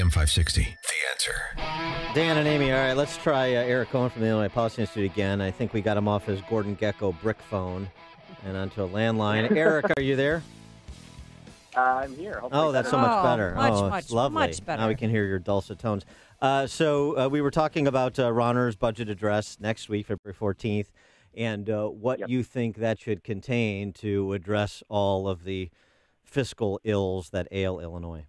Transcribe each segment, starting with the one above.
AM 560. The Answer. Dan and Amy, all right, let's try Eric Kohn from the Illinois Policy Institute again. I think we got him off his Gordon Gekko brick phone and onto a landline. Eric, are you there? I'm here. Hopefully that's so much better. Much, it's lovely. much better. Now we can hear your dulcet tones. So we were talking about Rauner's budget address next week, February 14th, and what you think that should contain to address all of the fiscal ills that ail Illinois.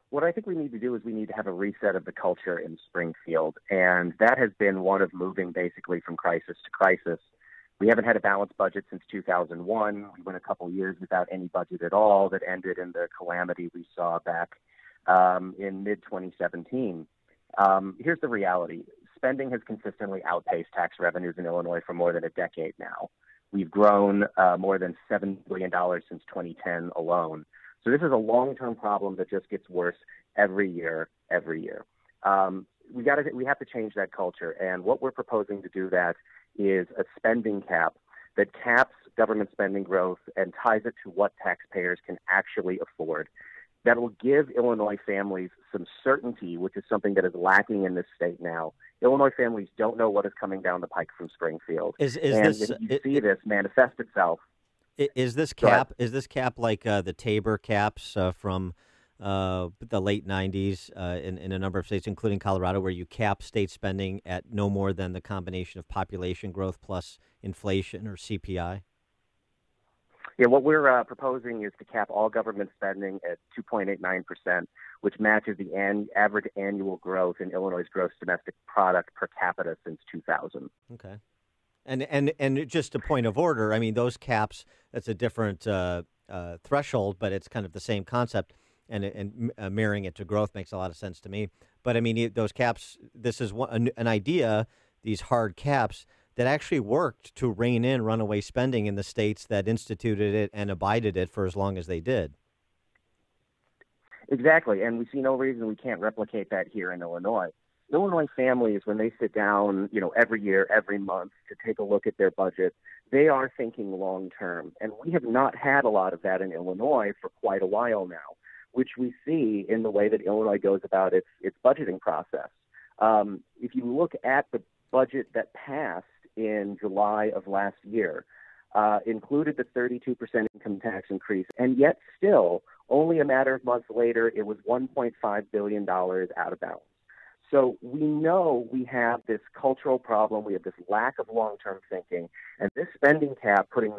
What I think we need to do is we need to have a reset of the culture in Springfield, and that has been one of moving basically from crisis to crisis. We haven't had a balanced budget since 2001. We went a couple years without any budget at all that ended in the calamity we saw back in mid-2017. Here's the reality. Spending has consistently outpaced tax revenues in Illinois for more than a decade now. We've grown more than $7 billion since 2010 alone. So this is a long-term problem that just gets worse every year. We have to change that culture, and what we're proposing to do that is a spending cap that caps government spending growth and ties it to what taxpayers can actually afford. That will give Illinois families some certainty, which is something that is lacking in this state now. Illinois families don't know what is coming down the pike from Springfield. You see this manifest itself. Is this cap like the Tabor caps from the late 90s in a number of states, including Colorado, where you cap state spending at no more than the combination of population growth plus inflation or CPI? Yeah, what we're proposing is to cap all government spending at 2.89%, which matches the average annual growth in Illinois' gross domestic product per capita since 2000. Okay. And just a point of order, I mean, those caps, that's a different threshold, but it's kind of the same concept, and marrying it to growth makes a lot of sense to me. But, I mean, those caps, this is an idea, these hard caps, that actually worked to rein in runaway spending in the states that instituted it and abided it for as long as they did. Exactly, and we see no reason we can't replicate that here in Illinois. Illinois families, when they sit down, every year, every month to take a look at their budget, they are thinking long term. And we have not had a lot of that in Illinois for quite a while now, which we see in the way that Illinois goes about its budgeting process. If you look at the budget that passed in July of last year, included the 32% income tax increase, and yet still, only a matter of months later, it was $1.5 billion out of balance. So we know we have this cultural problem. We have this lack of long-term thinking, and this spending cap, putting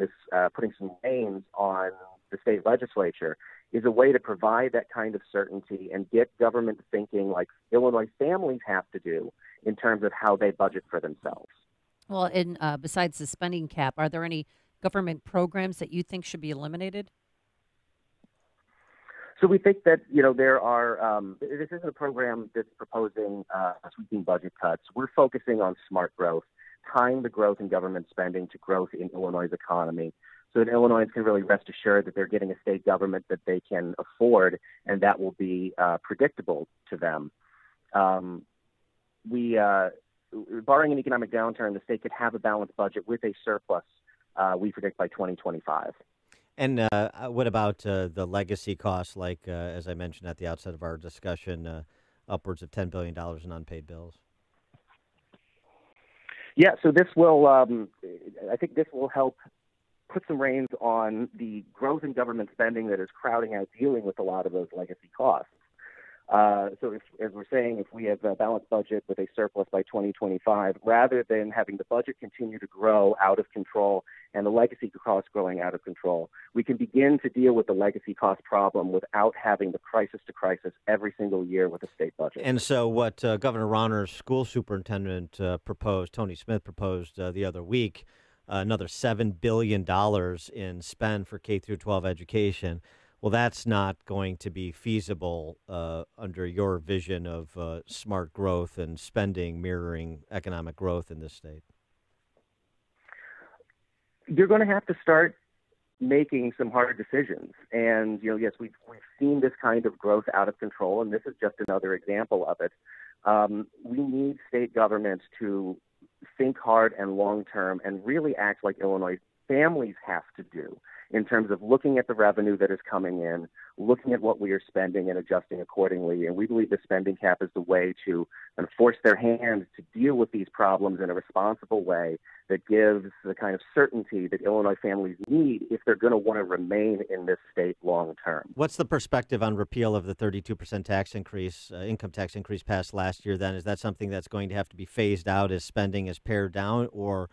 some reins on the state legislature, is a way to provide that kind of certainty and get government thinking like Illinois families have to do in terms of how they budget for themselves. Well, and besides the spending cap, are there any government programs that you think should be eliminated? So we think that, there are, this isn't a program that's proposing sweeping budget cuts. We're focusing on smart growth, tying the growth in government spending to growth in Illinois' economy, so that Illinoisans can really rest assured that they're getting a state government that they can afford, and that will be predictable to them. Barring an economic downturn, the state could have a balanced budget with a surplus, we predict, by 2025. And what about the legacy costs, like, as I mentioned at the outset of our discussion, upwards of $10 billion in unpaid bills? Yeah, so this will, I think this will help put some reins on the growth in government spending that is crowding out dealing with a lot of those legacy costs. So as we're saying, if we have a balanced budget with a surplus by 2025, rather than having the budget continue to grow out of control and the legacy costs growing out of control, we can begin to deal with the legacy cost problem without having the crisis to crisis every single year with a state budget. And so what Governor Rauner's school superintendent proposed, Tony Smith proposed the other week, another $7 billion in spend for K through 12 education. Well, that's not going to be feasible under your vision of smart growth and spending mirroring economic growth in this state. You're going to have to start making some hard decisions. And, yes, we've seen this kind of growth out of control, and this is just another example of it. We need state governments to think hard and long-term and really act like Illinois families have to do in terms of looking at the revenue that is coming in, looking at what we are spending and adjusting accordingly. And we believe the spending cap is the way to force their hand to deal with these problems in a responsible way that gives the kind of certainty that Illinois families need if they're going to want to remain in this state long term. What's the perspective on repeal of the 32% tax increase, income tax increase passed last year then? Is that something that's going to have to be phased out as spending is pared down, or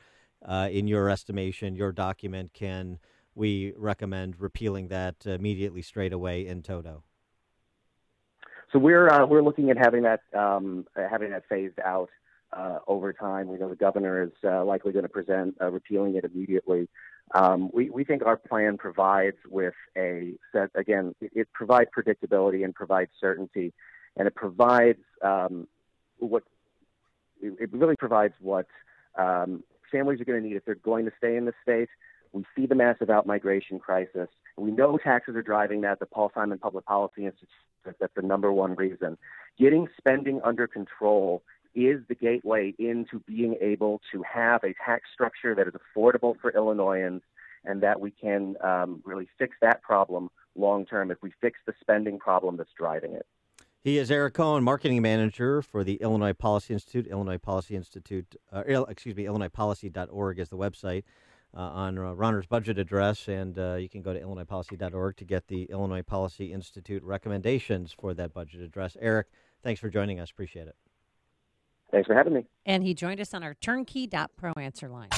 in your estimation, your document, can we recommend repealing that immediately, straight away, in toto? So we're looking at having that phased out over time. We know the governor is likely going to present repealing it immediately. We think our plan provides with it provides predictability and provides certainty, and it provides what families are going to need if they're going to stay in the state. We see the massive out-migration crisis. We know taxes are driving that. The Paul Simon Public Policy Institute says that's the number one reason. Getting spending under control is the gateway into being able to have a tax structure that is affordable for Illinoisans, and that we can really fix that problem long term if we fix the spending problem that's driving it. He is Eric Kohn, marketing manager for the Illinois Policy Institute. IllinoisPolicy.org is the website on Rauner's budget address, and you can go to IllinoisPolicy.org to get the Illinois Policy Institute recommendations for that budget address. Eric, thanks for joining us. Appreciate it. Thanks for having me. And he joined us on our turnkey.pro answer line.